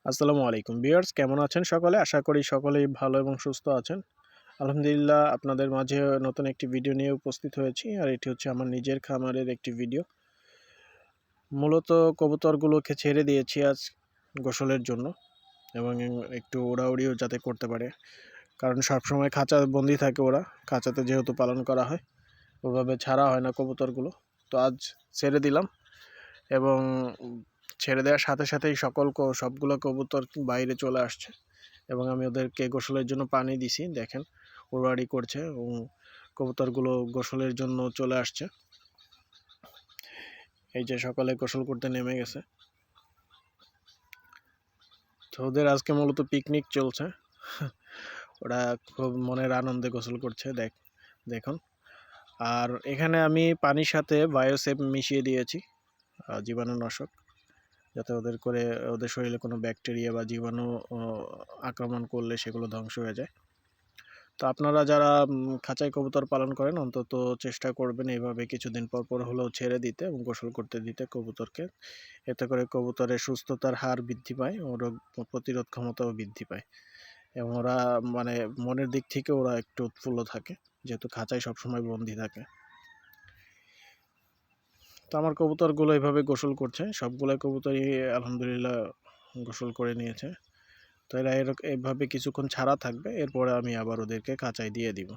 আসসালামু আলাইকুম ভিউয়ার্স, কেমন আছেন সকলে? আশা করি সকলেই ভালো এবং সুস্থ আছেন। আলহামদুলিল্লাহ, আপনাদের মাঝে নতুন একটি ভিডিও নিয়ে উপস্থিত হয়েছি। আর এটি হচ্ছে আমার নিজের খামারের একটি ভিডিও। মূলত কবুতরগুলোকে ছেড়ে দিয়েছি আজ গোসলের জন্য এবং একটু ওড়াউড়িও যাতে করতে পারে, কারণ সবসময় খাঁচা বন্দি থাকে ওরা। খাঁচাতে যেহেতু পালন করা হয়, ওভাবে ছাড়া হয় না কবুতরগুলো। তো আজ ছেড়ে দিলাম এবং ছেড়ে দেওয়ার সাথে সাথেই সবগুলো কবুতর বাইরে চলে আসছে এবং আমি ওদেরকে গোসলের জন্য পানি দিছি। দেখেন, উড়াউড়ি করছে এবং কবুতরগুলো গোসলের জন্য চলে আসছে। এই যে সকালে গোসল করতে নেমে গেছে। তো ওদের আজকে মূলত পিকনিক চলছে। ওরা খুব মনের আনন্দে গোসল করছে দেখুন। আর এখানে আমি পানির সাথে বায়োসেভ মিশিয়ে দিয়েছি, জীবাণুনাশক, যাতে ওদের শরীরে কোনো ব্যাকটেরিয়া বা জীবাণু আক্রমণ করলে সেগুলো ধ্বংস হয়ে যায়। তো আপনারা যারা খাঁচায় কবুতর পালন করেন, অন্তত চেষ্টা করবেন এইভাবে কিছুদিন পর পর হলেও ছেড়ে দিতে এবং গোসল করতে দিতে কবুতরকে। এতে করে কবুতরের সুস্থতার হার বৃদ্ধি পায় ও রোগ প্রতিরোধ ক্ষমতাও বৃদ্ধি পায় এবং ওরা মানে মনের দিক থেকে ওরা একটু উৎফুল্ল থাকে, যেহেতু খাঁচায় সবসময় বন্দি থাকে। তো আমার কবুতরগুলো এভাবে গোসল করছে, সবগুলো কবুতরই আলহামদুলিল্লাহ গোসল করে নিয়েছে। তো এরা এভাবে কিছুক্ষণ ছাড়া থাকবে, এরপরে আমি আবার ওদেরকে খাঁচায় দিয়ে দিব।